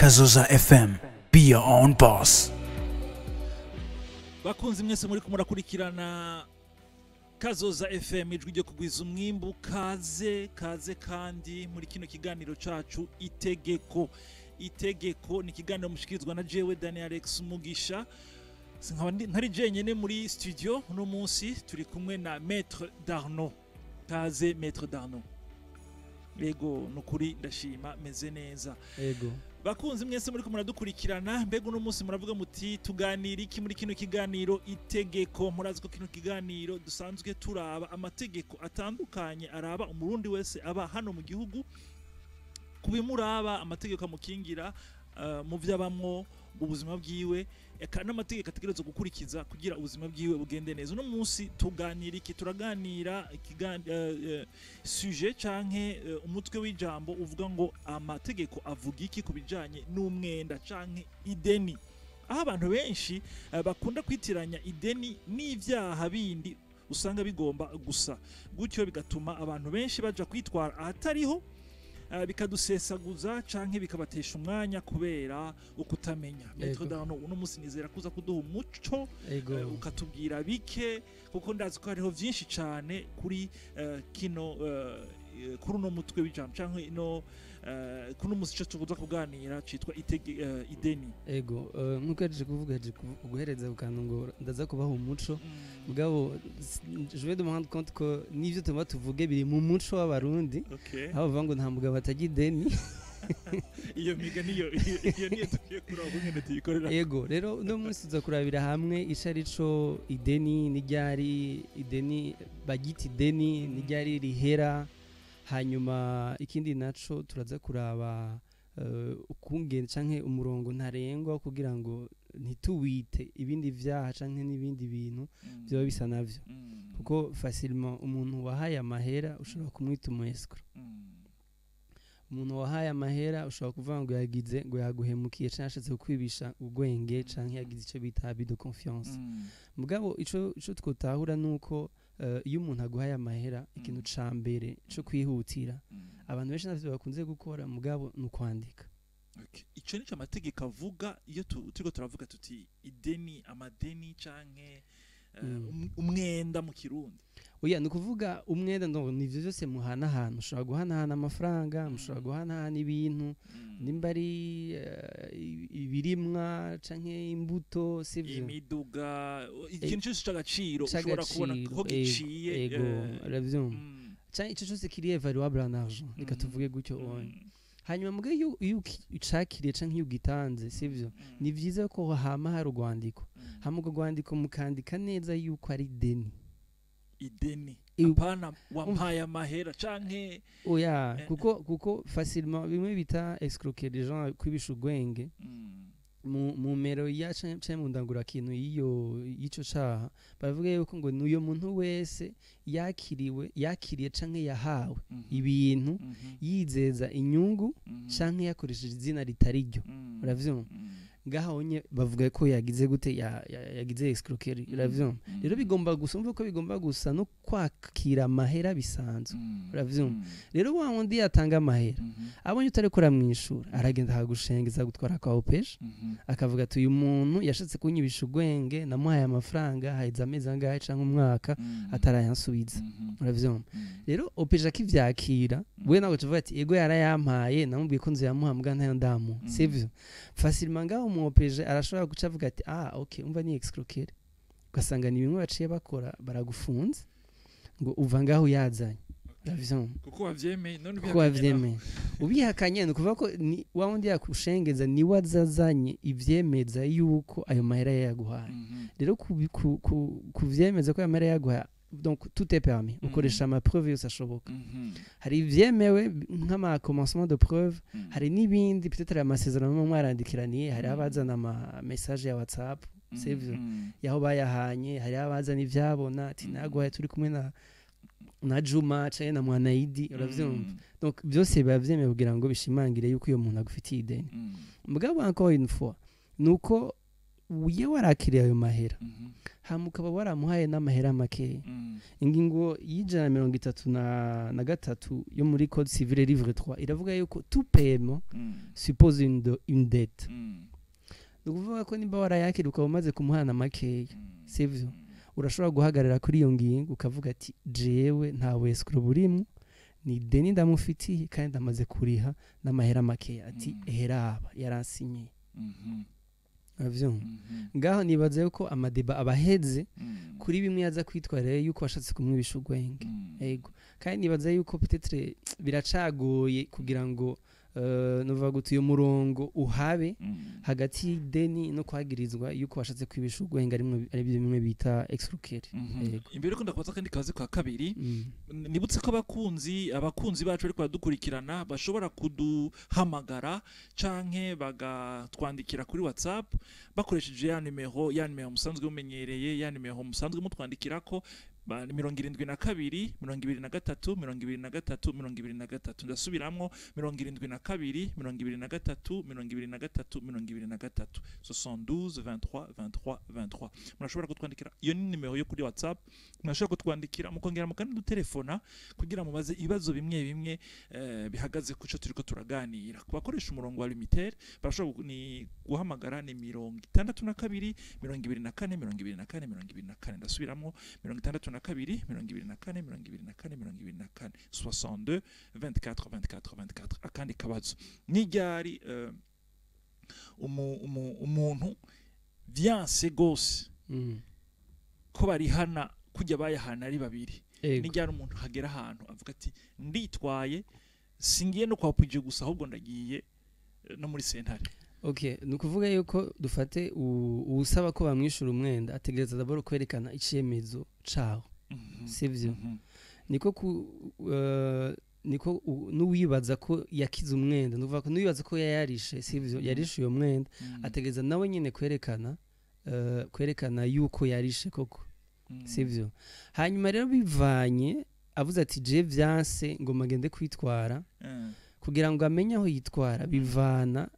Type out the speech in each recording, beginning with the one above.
Kazoza FM, be your own boss. Bakunzi mwese muri kumurakurikirana Kazoza FM ijwi ryo kugwiza umwimbu kaze kandi muri kino kiganiro cacu itegeko ni kiganiro mushikirizwa na jewe Daniel Alex Mugisha ntari jenyene muri studio uno munsi turi kumwe na Maître Darno kaze Maître Darno Ego nukuri ndashima meze neza ego bakunzi mwese muri kumuradukurikirana mbega uno munsi muravuga muti tuganira iki muri kino kiganiro itegeko murazi ko kino kiganiro dusanzwe turaba amategeko atandukanye araba umurundi wese aba hano mu gihugu kubimuraba amategeko amukingira mu vyabamwo ubuzima bwiwe eka n'amategeko ategerezwa gukurikiza kugira ubuzima bwiwe bugende neza uno munsi tuganira iki turaganira sujet canke umutwe w'ijambo uvuga ngo amategeko avuga iki kubijanye n'umwenda canke ideni aho abantu benshi bakunda kwitiranya ideni n'ivyaha bindi usanga bigomba gusa gutyo bigatuma abantu benshi baja kwitwara ahatariho bikadusesaguza canke bikabatesha umwanya kubera ukutamenya Maître Darno uno munsi nizera kuza kuduha umuco ukatubwira bike kuko ndazi ko hariho vyinshi cane kuri kino kuri uno mutwe w'ijambo canke no kuno munsi cyo tuvuga kuganira citwa ideni ego nkuko yaje kuvuga guhereza ukantu ngo ndaza kubaha umuco mugabo je vais demander compte ko nivyo tuba tuvuge biri mu muco w'abarundi aho bavuga ngo nta mugabo atagira ideni iyo miga niyo tugiye kuraba ngene tuyikorera ego rero uno munsi tuzakurabira hamwe icarico ideni n'iryari ideni bagita ideni n'iryari rihera hanyuma ikindi naco turaza kuraba ukungene canke umurongo ntarengwa kugira ngo ntituwite ibindi vyaha canke n'ibindi bintu byo bisa navyo kuko facilement umuntu wahaye amahera ushobora kumwita umwescro umuntu wahaye amahera ushobora kuvuga ngo yagize ngo yaguhemukiye canke ashatse kukwibisha ubwenge canke yagize ico bita abus de confiance mugabo ico twotahura nuko iyo umuntu aguhaye amahera ikintu ca mbere cyo kwihutira abantu benshi navyo bakunze gukora mugabo nukwandika ico nico amategeko avuga iyo turiko turavuga tuti ideni amadeni canke umwenda mu kirundi oya nukuvuga umwenda ndo nivyo byose muhana ahantu ushobora guhanahana amafaranga mushobora guhanahana ibintu nimba ari ibirimwa canke imbuto sivyo imiduga ikintu cyose c'agaciro ushobora kubona ko giciye ego ravyo canke ico cyose kiri variable en argent reka tuvuge gutyo hanyuma muge iyo ucakiriye canke iyo ugitanze sivyo ni vyiza ko hama hari urwandiko hama urwo rwandiko mukandika neza yuko ari ideni apana wampaye amahera canke oya kuko facilement bimwe bita escroquer les gens kwibisha ubwenge mu mero ya canke mu ndangura kintu yico caha bavuga yuko ngo nuyo muntu wese yakiriye canke yahawe ibintu yizeza inyungu canke yakoresheje izina ritari ryo uravyo ngaha onye bavuga ko yagize gute yagize escroquerie uravyo rero bigomba gusumva ko bigomba gusa no kwakira amahera bisanzwe uravyo rero wa wundi yatanga amahera abonye utari kora mwishura aragenda akagushengeza gutwara kwa opeje akavuga ati uyu muntu yashatse kunyibisha ubwenge namuhaye amafaranga haiza amezi angahe canke umwaka atarayansubiza uravyo rero opeje akivyakira we nawe tuvuga ati ego yarayampaye namubwiye ko nzi yamuha mbwa ntayo ndamu sivyo facilement ngaho umuopeje arashobora guca avuga ati okay umva ni escroquerie ugasanga ni bimwe baciye bakora baragufunze ngo uva ngaho yazanye uravyo kuko wavyemeye none ubihakanye no kuvuga ko ni wa wundi yakushengeza ni wazazanye ivyemeza yuko ayo mahera yaguhaye rero kuvyemeza ko ayo mahera yaguhaye donc tout est permis ukoresha ama preuve yose ashoboka hari ivyemewe nk'ama commencement de preuve hari nibindi peut-être amasezerano mwarandikiraniye hari abazana ama message ya WhatsApp sivyo yaho bayahanye hari abazana ivyabona ati nagwaye turi kumwe na Juma cyane na Mwanaidi uravyumva donc byose biba vyemewe kugira ngo bishimangire yuko iyo muntu agufitiye ideni mugabo encore une fois nuko uye warakiriye ayo mahera hama ukaba waramuhaye n'amahera makeya ingingo y'133 yo muri code civil livre 3 iravuga yuko tout paiement suppose une dette nukuvuga ko nimba warayakira ukaba umaze kumuhana makeya sivyo urashobora guhagarara kuri iyo ngingo ukavuga ati jewe ntawe escrow burimo ni deni ndamufitiye kandi ndamaze kuriha n'amahera makeya ati heraba yaransinye avyo ngaho nibaza yuko amadeba abaheze kuri bimwe yaza kwitwarira yuko washatse kumwibisha ugwenge yego kandi nibaza yuko peut-être biracagoye kugira ngo nuvuga guti uyu murongo uhabe hagati y'ideni no kwagirizwa yuko washatse kwibisha ugwenga ari bimwe bita excroquer imbere ko ndakubaza kandi kaze kwa kabiri nibutse ko abakunzi bacu ariko badukurikirana bashobora kuduhamagara canke bagatwandikira kuri WhatsApp bakoresheje ya numero musanzwe mumenyereye ya numero musanzwe mutwandikirako 72 23 23 ndasubiramwo 72 23 72 23 murashobora kutwandikira iyo ni numero yo kuri WhatsApp murashobora kutwandikira mukongera mukandi dutelefona kugira mubaze ibibazo bimwe bihagaze kuco turiko turaganira kubakoresha umurongo wa limitaire barashobora ni guhamagara ni 62 24 ndasubiramwo 62 62 24 akandi kabazo nijyari umuntu vyanse gose ko barihana kujya bayahana ari babiri nijyari umuntu hagera ahantu avuga ati nditwaye singiye no kwapuje gusa ahubwo ndagiye no muri sentare. Okay, nukuvuga yuko dufate usaba ko bamwishura umwenda ategereza daboro kwerekana icemezo caho. Sivyo. Niko nuwibaza ko yakize umwenda, nuvuga ko nuwibaza ko yarishe, sivyo, yarishe uyo mwenda, ategereza nawe nyene kwerekana yuko yarishe koko. Sivyo. Hanyuma rero bivanye avuze ati je vyanse ngo magende kwitwara kugira ngo amenye aho yitwara bivana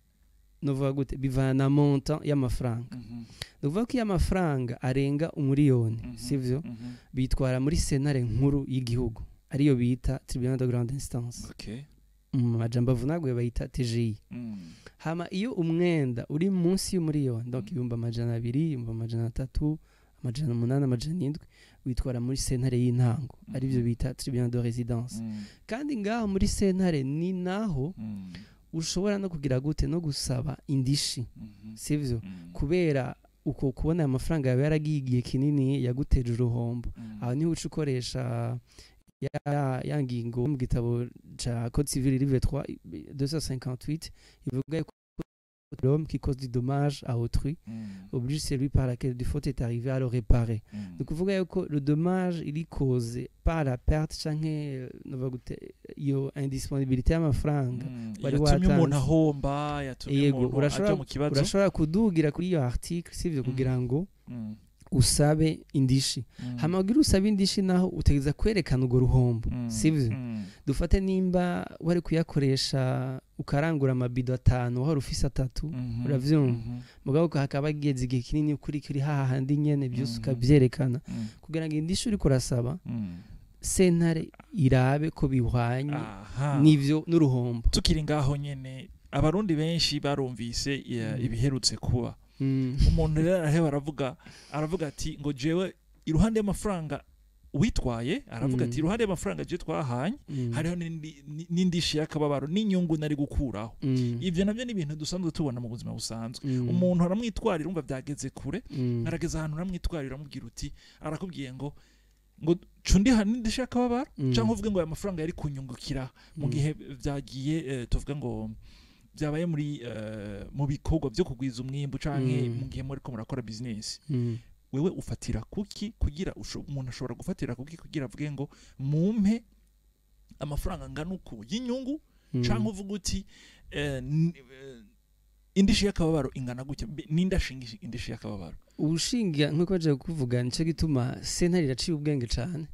novuga gute bivana montant y'amafaranga. Nuvuga ko y'amafaranga arenga umuriyoni, sivyo, bitwara muri sentare nkuru y'igihugu ariyo bita tribunal de grande instance. Okay. Majambo avunagwe bayita TGI. Hama iyo umwenda uri munsi y'umuriyoni, donc 200, 300, 800, 700 witwara muri sentare y'intango arivyo bita tribunal de résidence. Kandi ngaho muri sentare ni naho ushobora no kugira gute no gusaba indishi, sivyo, kubera uko kubona amafaranga yawe yaragiye kinini yaguteje uruhombo. Aho ni uca ukoresha ya ngingo mu gitabo ca code civil livre 3 258 ivuga ko l'homme qui cause du dommage à autrui oblige celui par laquelle du faute est arrivé à le réparer. Donc uvuga yuko le dommage il est causé par la perte canke nova gute iyo indisponibilité y'amafaranga bari watanze umuntu ahomba yatumye umuntu aje mu kibazo. Urashobora kudugira kuri iyo article, sivyo, kugira ngo usabe indishi. Hama ugira usabe indishi naho utegeza kwerekana ugo ruhombo, sivyo. Dufate nimba wari kuyakoresha ukarangura amabido 5 wari ufise 3 uravyumva mugabo hakaba geze igihe kinini kuri hahandi nyene byose ukavyerekana kugira ngo indishi uri kurasaba sentare irabe ko bihwanye nivyo n'uruhombo. Tukiri ngaho nyene abarundi benshi barumvise ibiherutse kuba umuntu rero aravuga ati ngo jewe iruhande y'amafaranga witwaye, aravuga ati iruhande y'amafaranga je twahanye hariho n'indishi yakababaro n'inyungu nari gukuraho. Ivyo navyo ni ibintu dusanzwe tubona mu buzima busanzwe. Umuntu aramwitwarira umva byageze kure, arageza ahantu aramwitwarira amubwira uti arakubwiye ngo cundi n'indishi yakababaro canke uvuge ngo aya mafaranga yari kunyungukira mu gihe byagiye tuvuga ngo byabaye muri mu bikorwa byo kugwiza umwimbu canke mu gihe muri ko murakora business. Wewe ufatira kuki kugira umuntu ashobora gufatira kuki kugira avuge ngo mumpe amafaranga ngana uko y'inyungu canke uvuga uti indishi yakababaro ingana gutya nindashingisha indishi yakababaro. Ubushinga nkuko aje kuvuga nico gituma sentare iraciye ubwenge cyane.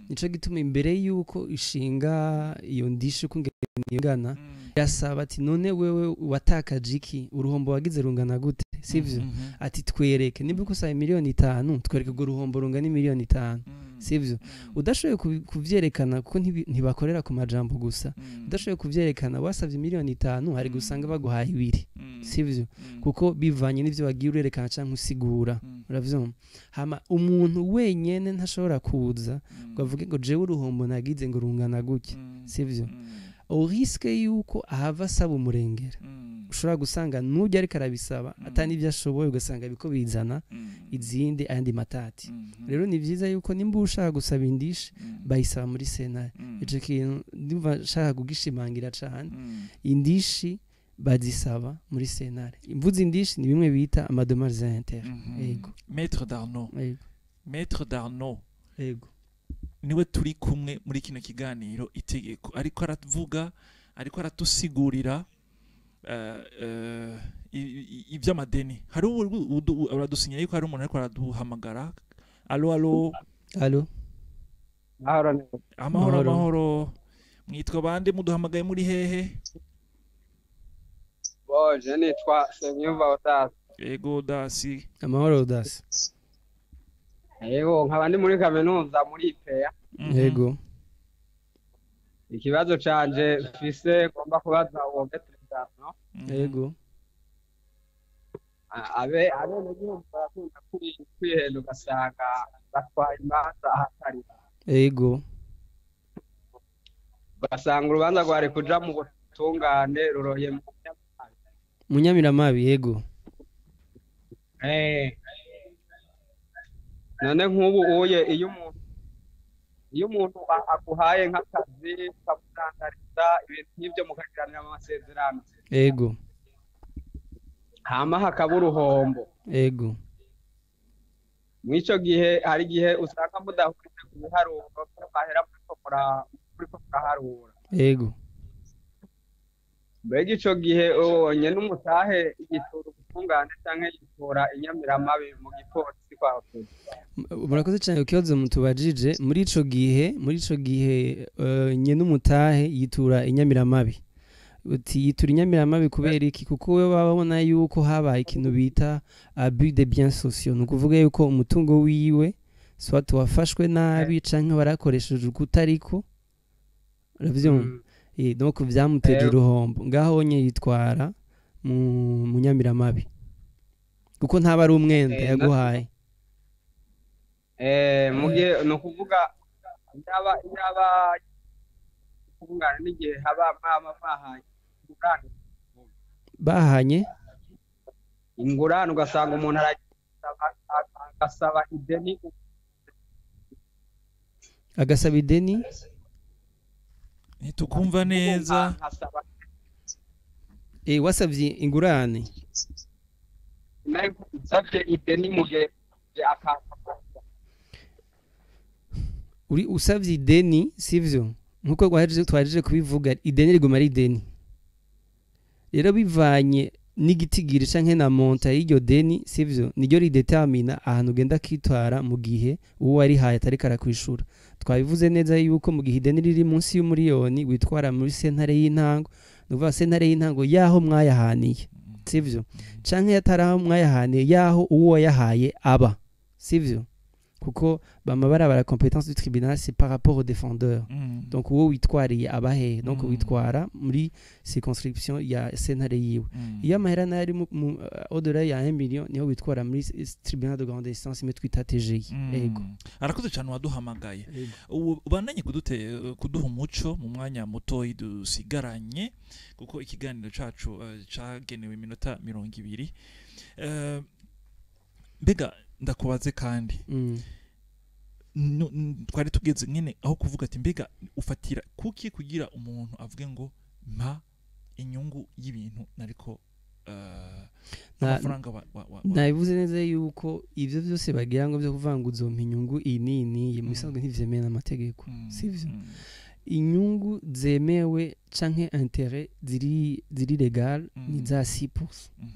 Nico gituma imbere yuko ishinga iyo ndishi kungana yasaba ati none wewe watakaje iki, uruhombo wagize rungana gute, sivyo ati twereke nimba ukusaba miliyoni 5 twereke go ruhombo rungana miliyoni 5 sivyo udashoboye kuvyerekana kuko ntibakorera ku majambo gusa udashoboye kuvyerekana wasavye miliyoni 5 hari gusanga baguhaye 2 sivyo kuko bivanye n'ivyo wagiye urerekana canke usigura uravyumva hama umuntu wenyene ntashobora kuza ngo avuge ngo jewe uruhombo nagize ngo rungana gutya sivyo au risque yuko ahava asaba umurengera ushobora gusanga nujya ariko arabisaba atani ibyo ashoboye ugasanga biko bizana izindi andi matati rero ni byiza yuko nimba ushaka gusaba indishi bayisaba muri sentare ico kintu ndumva shaka kugishimangira cyane indishi bazisaba muri sentare imvuze indishi ni bimwe bita amadommages intérêts yego maître d'Arnaud yego niwe turi kumwe muri kino kiganiro itegeko ariko aravuga ariko aratusigurira iby'amadeni hari uradusinya yuko hari umuntu ariko araduhamagara allo amahoro mwitwa bande muduhamagaye muri hehe boje nitwa Semyumva Odasi yego Odasi amahoro Odasi yego nkaba ndi muri kaminuza muri IPEA yego ikibazo canje mfise ngomba kubaza uwo no yego abe n'igihugu barakunda kwihenda ugasanga batwaye imanza ahatari yego ugasanga urubanza rwari kuja mu butungane ruroye mu Nyamiramabi yego none nk'ubu uye iyo umuntu aguhaye nk'akazi ukamutangariza ibintu nk'ibyo mukagiranira mu masezerano yego hama hakaba uruhombo yego mw'ico gihe hari igihe usanga mudahurije ku biharuro bahera muri ko muraharura yego mbega ico gihe nyene umutahe igitura ubutungane canke yitura inyamiramabi mu gipolisi kwawe murakoze cyane ukibazo mutubajije muri ico gihe nyene umutahe yitura inyamiramabi uti yitura inyamiramabi kubera iki kuko we babona yuko habaye ikintu bita abus de biens sociaux nukuvuga yuko umutungo wiwe soit wafashwe nabi canke barakoresheje ukutariko uravyumva donc vyamuteje uruhombo ngaho nye yitwara mu Nyamiramabi kuko ntaba ari umwenda yaguhaye mugihe no kuvuga yaba kungana n'igihe haba bahanye ingurane ugasanga umuntu agasaba ideni ntitukumva neza wasavye ingurane savye ideni mugihe uri usavye ideni sivyo nkuko twaje kubivuga ideni riguma ari ideni rero bivanye n'igitigiri canke na monta y'iryo deni sivyo niryo ridetermina ahantu ugenda kitwara mu gihe uwo ari haye atari karakwishura twabivuze neza yuko mu gihe ideni riri munsi y'umuriyoni witwara muri sentare y'intango nuvuga sentare y'intango yaho mwayahaniye sivyo canke yataraho mwayahaniye yaho uwo yahaye aba sivyo kuko bamabara bara compétence du tribunal c'est par rapport au défendeur donc uwo witwariye abahe donc witwara muri circonscription ya sentare yiwe iyo amahera nari au-delà ya 1 million niho witwara muri tribunal de grande instance mais twita TGI yego arakoze cyane waduhamagaye ubandanye kuduha umuco mu mwanya muto dusigaranye kuko ikiganiro cacu cagenewe iminota 20 mbega ndakubaze kandi twari tugeze nyene aho kuvuga ati mbega ufatira kuki kugira umuntu avuge ngo mpa inyungu y'ibintu nariko amafaranga nabivuze neza yuko ivyo byose bagira ngo byo kuvanga uzompa inyungu inini musanzwe ntivyemeye n'amategeko sivyo inyungu zemewe canke intérêt ziri legal ni za 6%.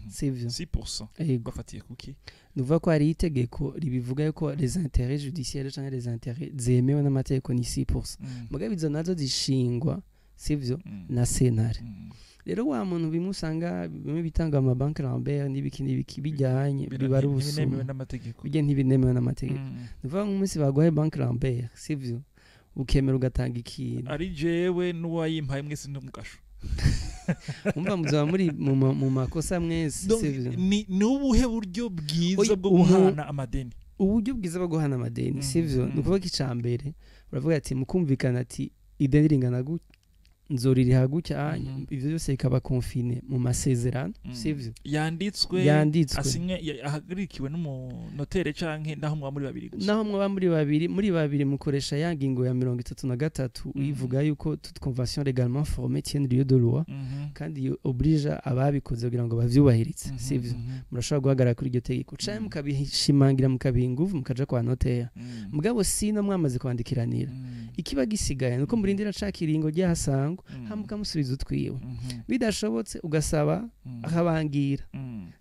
Sivyo 6%. Bafatiye kuki? Nuvuga ko hari itegeko ribivuga yuko les intérêts judiciaires canke les intérêts zemewe n'amategeko ni 6%. Mugabe izo nazo zishingwa sivyo na sentare. rero wa muntu bimusanga bimwe bitanga ama banque Lambert n'ibiki bijyanye bibari ubusuma bijye ntibinemewe n'amategeko nivuga nk'umunsi baguhaye banque Lambert sivyo ukemera ugatanga ikintu ari jewe n'uwayimpaye mwese n'umugasho umva muzaba muri mu makosa mwese sivyo ni ubuhe buryo bwiza bwo guhana amadeni uburyo bwiza bwo guhana amadeni sivyo nukuvuga icambere uravuga ati mukumvikana ati ideni ringana gutya nzoririha gutya ivyo byose bikaba confine mu masezerano sivyo yanditswe asinye ahagarikiwe n'umunotere canke naho mwa muri babiri gusa naho mwa muri babiri mukoresha ya ngingo ya 33 uyivuga yuko toute convention légalement formée tient lieu de loi kandi oblige ababikoze kugira ngo bavyubahiritse sivyo murashobora guhagarara kuri iryo tegeko canke mukabishimangira mukabihinguvu mukaja kwa notaire mugabo sino mwamaze kwandikiranira ikiba gisigaye nuko murindira cakiringo ryahasanga hamuka musubiza utwiwe bidashobotse ugasaba akabangira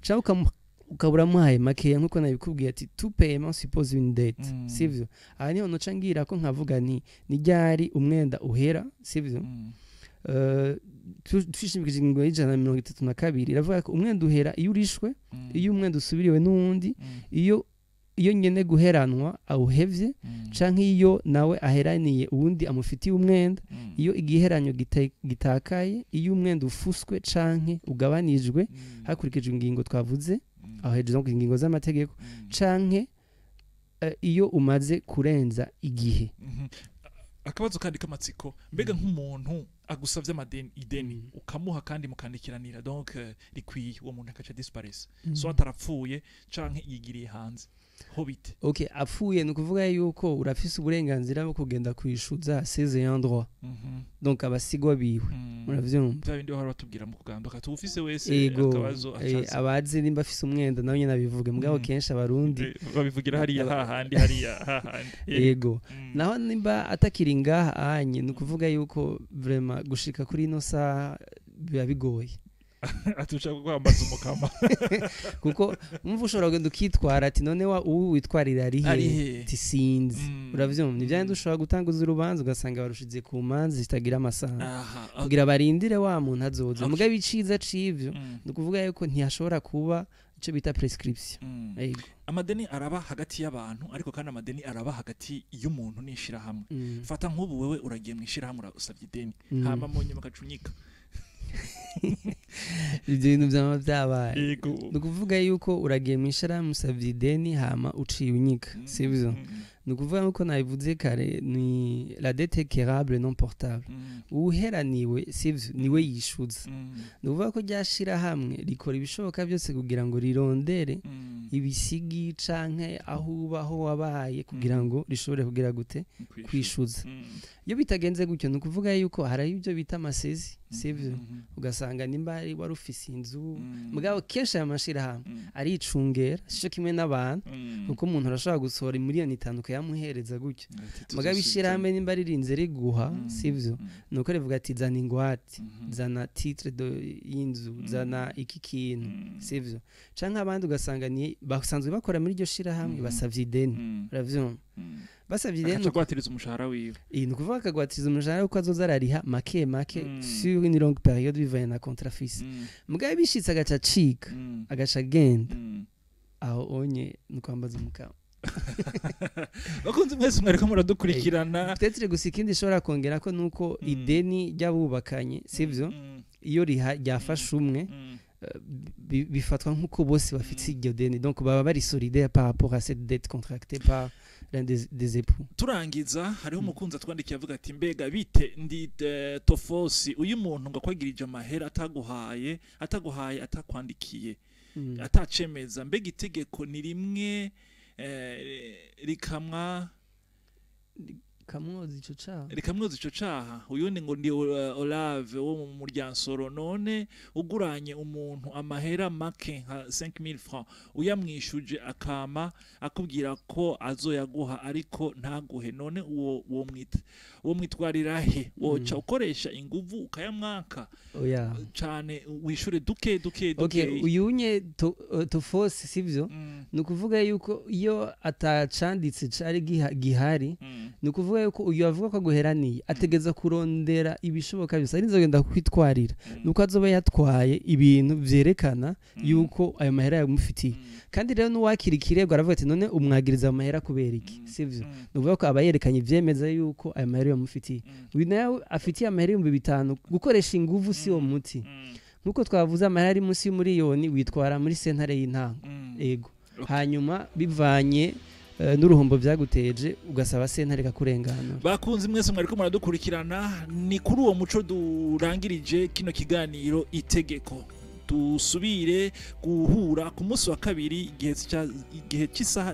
cyangwa ukabura muhaye makeya nkuko nabikubwiye ati tout paiement suppose une dette sivyo aha niho noca ngira ko nkavuga ni ryari umwenda uhera sivyo twishimikije ingingo y'ijana na 32 iravuga ko umwenda uhera iyo urishwe iyo umwenda usubiriwe n'uwundi iyo nyene guheranwa awuhevye canke iyo nawe aheraniye uwundi amufitiye umwenda iyo igiheranywe gitakaye iyo umwenda ufuswe canke ugabanijwe hakurikijwe ingingo twavuze aho hejuru ku ingingo z'amategeko canke iyo umaze kurenza igihe akabazo kandi kamatsiko mbega nk'umuntu agusavye ideni ukamuha kandi mukandikiranira donc rikwiye uwo muntu akaca disparaître so atarapfuye canke yigiriye hanze hobite okay apfuye nukuvuga yuko urafise uburenganzira bwo kugenda kwishuza seze endroit donc abasigwa biwe muravyumva byabindi bahora batubwira mu kuganduka tufise wese akabazo abazi nimba afise umwenda nawe nyene abivuge mugabo kenshi abarundi babivugira hariya hahandi yego naho nimba atakiri ngaha anye nukuvuga yuko vraiment gushika kuri ino saha biba bigoye atuca kwambaza umukama kuko umva ushobora kugenda ukitwara ati none ubu witwarira rihe tisinzi uravyumva nivyandi ushobora gutanguza urubanza ugasanga barushize ku manza zitagira amasaha kugira barindire wa muntu azoza mugabo iciza civyo nukuvuga yuko ntiyashobora kuba ico bita prescription yego amadeni araba hagati y'abantu ariko kandi amadeni araba hagati y'umuntu n'ishira hamwe fata nk'ubu wewe uragiye mwishira hamwe urasavye ideni hama mu nyuma kacunyika ibyo bintu byama byabaye nukuvuga yuko uragiye mwishara musavye ideni hama uciye unyika sivyo nukuvuga yuko nabivuze kare ni la dette équérable non portable uheraniwe sivyo niwe yishuza nukuvuga ko ryashira hamwe rikora ibishoboka byose kugira ngo rirondere ibisigi canke aho ubaho wabaye kugira ngo rishobore kugira gute kwishuza iyo bitagenze gutyo nukuvuga yuko hari ibyo bita amasezi sivyo ugasanga nimba ari wari ufise inzu mugabo kesha amashira hamwe ari icungera sico kimwe n'abantu kuko umuntu arashobora gusohora miliyoni 5 yamuhereza gutyo mugabo ishira hamwe nimba ririnze riguha sivyo nuko rivuga ati zana ingwate zana titre y'inzu zana iki kintu sivyo canke abandi ugasanga ni basanzwe bakora muri iryo shira hamwe basavye ideni uravyumva basavye ideni akagwatiriza umushahara wiwe nukuvuga akagwatiriza umushahara uko azozarariha make sur une longue période bivanye na contrat fils mugabo bishitse agaca cika agaca genda aho onye nukwambaza umukama bakunze mwese mwariko muradukurikirana peut-être gusa ikindi ishobora kongera ko nuko ideni ry'abubakanye sivyo iyo ryafashe umwe bifatwa nk'uko bose bafite iryo deni donc baba bari solidaire par rapport à cette dette contractée par l'un des époux. Turangiza hariho umukunzi atwandikiye avuga ati mbega bite ndi tofosi uyu muntu ngo kwagirije amahera ataguhaye atakwandikiye atacemeza mbega itegeko ni rimwe rikamwa rikamwoza ico caha uyundi ngo ndi Olave wo mu muryansoro none uguranye umuntu amahera make nka 5000 francs uyamwishuje akama akubwira ko azoyaguha ariko ntaguhe none uwo mwitwarira he woca ukoresha inguvu ukayamwaka cyane wishure duke okay uyunye tofose sivyo nukuvuga yuko iyo atacanditse cari gihari nukuvuga kuvuga yuko uyu avuga ko aguheraniye ategeza kurondera ibishoboka byose ari nzogenda kwitwarira nuko azoba yatwaye ibintu vyerekana yuko ayo mahera yamufitiye kandi rero n'uwakira ikirego aravuga ati none umwagiriza amahera kubera iki sivyo nuvuga ko aba yerekanye ivyemeza yuko ayo mahera yamufitiye uyu nawe afitiye amahera 500 gukoresha inguvu si wo muti nkuko twavuze amahera ari munsi y'umuriyoni witwara muri sentare y'intango ego hanyuma bivanye n'uruhombo vyaguteje ugasaba sentare kakurengana bakunze mwese mwariko muradukurikirana ni kuri uwo muco durangirije kino kiganiro itegeko dusubire guhura ku munsi wa kabiri igihe cy'isaha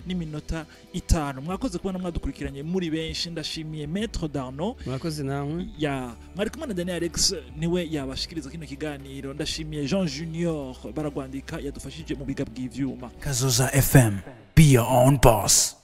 3:05 mwakoze kubona mwadukurikiranye muri benshi ndashimiye Maître Darno mwakoze namwe ya mwari kumwe na Daniel Alex niwe yabashikiriza kino kiganiro ndashimiye Jean Junior baragwandika yadufashije mu biga bw'ivyuma Kazoza FM, be your own boss.